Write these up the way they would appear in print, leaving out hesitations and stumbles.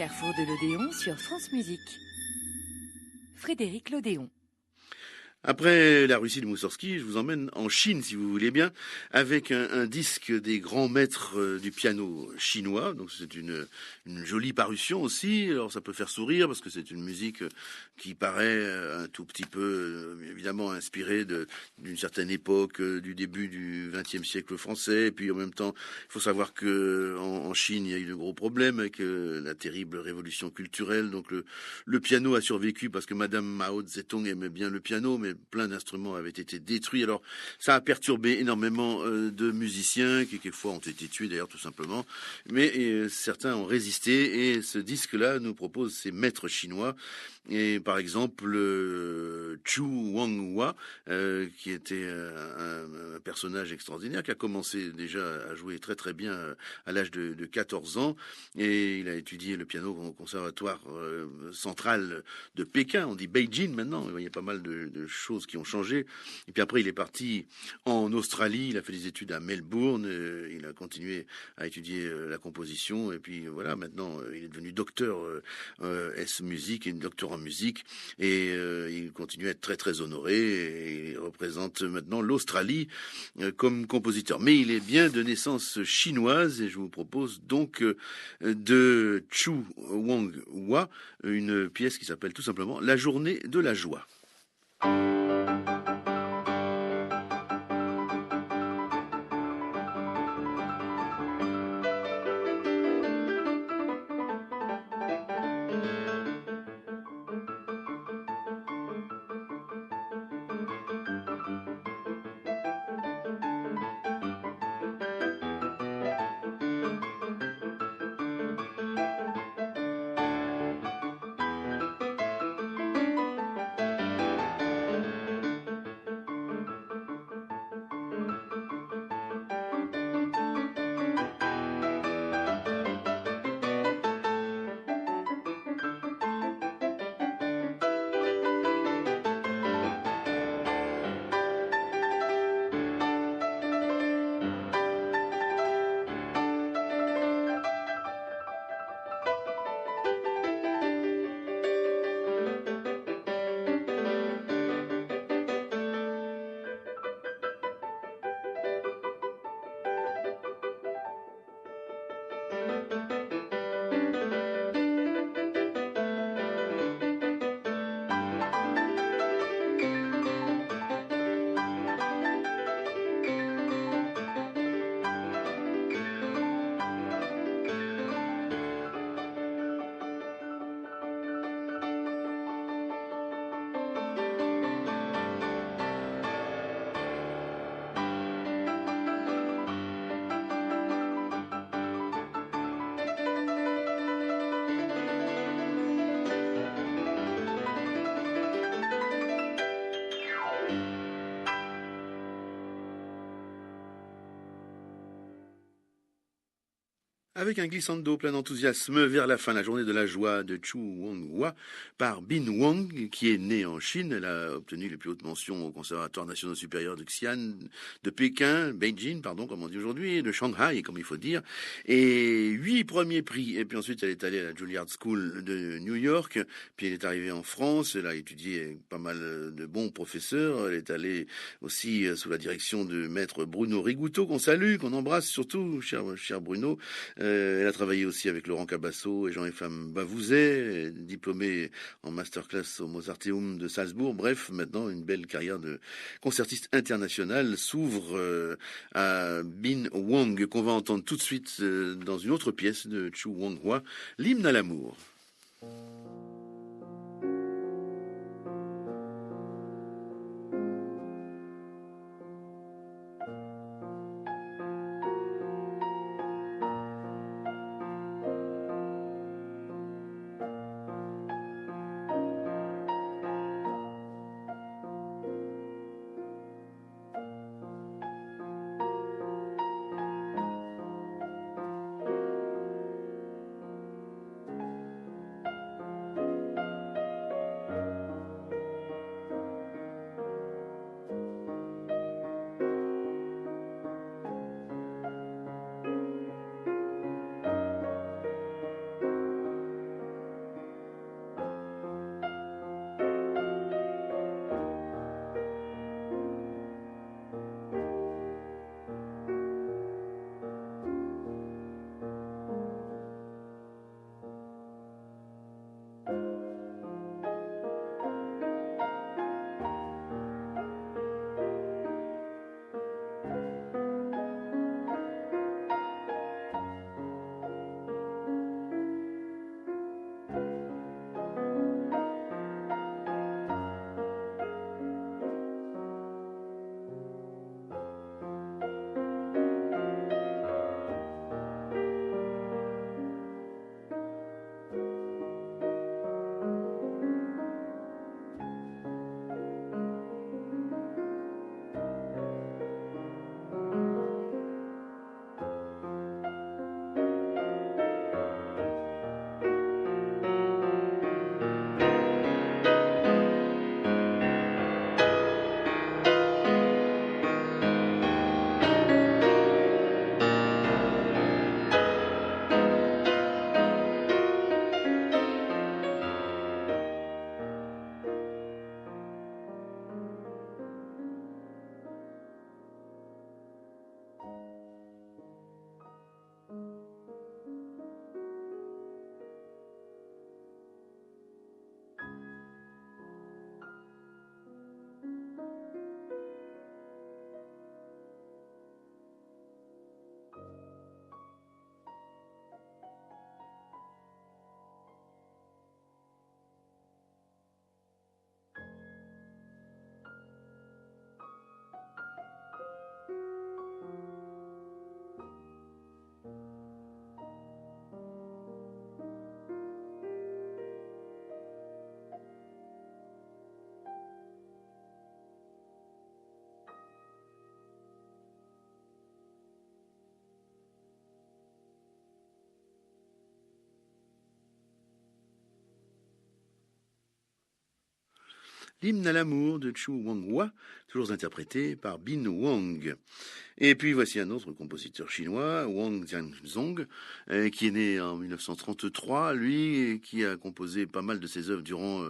Carrefour de l'Odéon sur France Musique. Frédéric Lodéon. Après la Russie de Moussorgsky, je vous emmène en Chine, si vous voulez bien, avec un disque des grands maîtres du piano chinois. Donc c'est une jolie parution aussi. Alors ça peut faire sourire parce que c'est une musique qui paraît un tout petit peu, évidemment, inspirée d'une certaine époque, du début du XXe siècle français. Et puis en même temps, il faut savoir que en Chine, il y a eu de gros problèmes avec la terrible révolution culturelle. Donc le piano a survécu parce que Madame Mao Zedong aimait bien le piano, mais plein d'instruments avaient été détruits. Alors, ça a perturbé énormément de musiciens qui, quelquefois, ont été tués, d'ailleurs, tout simplement. Mais certains ont résisté et ce disque-là nous propose ces maîtres chinois. Et par exemple, Chu Wanghua, qui était un personnage extraordinaire, qui a commencé déjà à jouer très très bien à l'âge de 14 ans. Et il a étudié le piano au conservatoire central de Pékin. On dit Beijing maintenant. Il y a pas mal de choses qui ont changé. Et puis après, il est parti en Australie. Il a fait des études à Melbourne. Il a continué à étudier la composition. Et puis voilà, maintenant, il est devenu docteur S musique et docteur en musique. Et il continue à être très très honoré. Et il représente maintenant l'Australie comme compositeur. Mais il est bien de naissance chinoise. Et je vous propose donc de Chu Wanghua une pièce qui s'appelle tout simplement La journée de la joie. Avec un glissando plein d'enthousiasme vers la fin, la journée de la joie de Chu Wanghua par Bin Wang, qui est née en Chine. Elle a obtenu les plus hautes mentions au Conservatoire national supérieur de Xi'an, de Pékin, Beijing, pardon, comme on dit aujourd'hui, et de Shanghai, comme il faut dire. Et 8 premiers prix. Et puis ensuite, elle est allée à la Juilliard School de New York. Puis elle est arrivée en France. Elle a étudié avec pas mal de bons professeurs. Elle est allée aussi sous la direction de maître Bruno Rigouteau, qu'on salue, qu'on embrasse surtout, cher Bruno. Elle a travaillé aussi avec Laurent Cabasso et Jean-Efam Bavouzet, diplômé en masterclass au Mozarteum de Salzbourg. Bref, maintenant, une belle carrière de concertiste international s'ouvre à Bin Wang, qu'on va entendre tout de suite dans une autre pièce de Chu Wanghua, l'hymne à l'amour. l'hymne à l'amour de Chu Wanghua, toujours interprété par Bin Wang. Et puis voici un autre compositeur chinois, Wang Jianzhong, qui est né en 1933, lui, qui a composé pas mal de ses œuvres durant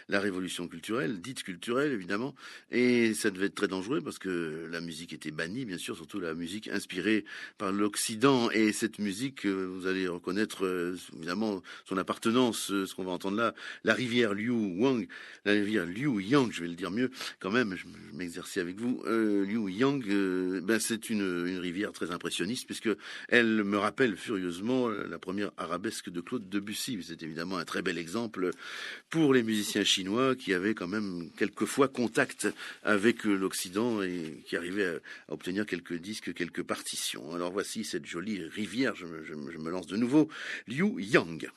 la révolution culturelle, dite culturelle évidemment, et ça devait être très dangereux parce que la musique était bannie, bien sûr, surtout la musique inspirée par l'Occident, et cette musique, vous allez reconnaître évidemment son appartenance, ce qu'on va entendre là, la rivière Liu Wang, la rivière Liu Yang, je vais le dire mieux quand même, je m'exercer avec vous, Liu Yang, ben c'est une rivière très impressionniste puisque elle me rappelle furieusement la première arabesque de Claude Debussy. C'est évidemment un très bel exemple pour les musiciens chinois qui avaient quand même quelquefois contact avec l'Occident et qui arrivaient à obtenir quelques disques, quelques partitions. Alors voici cette jolie rivière, je me lance de nouveau, Liu Yang.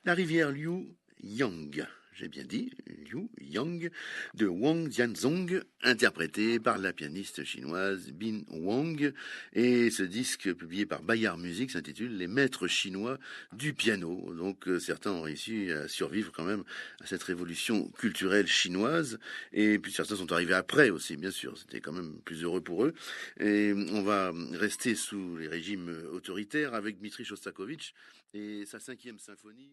La rivière Liu Yang, j'ai bien dit, Liu Yang, de Wang Jianzhong, interprété par la pianiste chinoise Bin Wang. Et ce disque, publié par Bayard Music, s'intitule Les maîtres chinois du piano. Donc certains ont réussi à survivre quand même à cette révolution culturelle chinoise. Et puis certains sont arrivés après aussi, bien sûr. C'était quand même plus heureux pour eux. Et on va rester sous les régimes autoritaires avec Dmitri Shostakovich et sa 5e symphonie.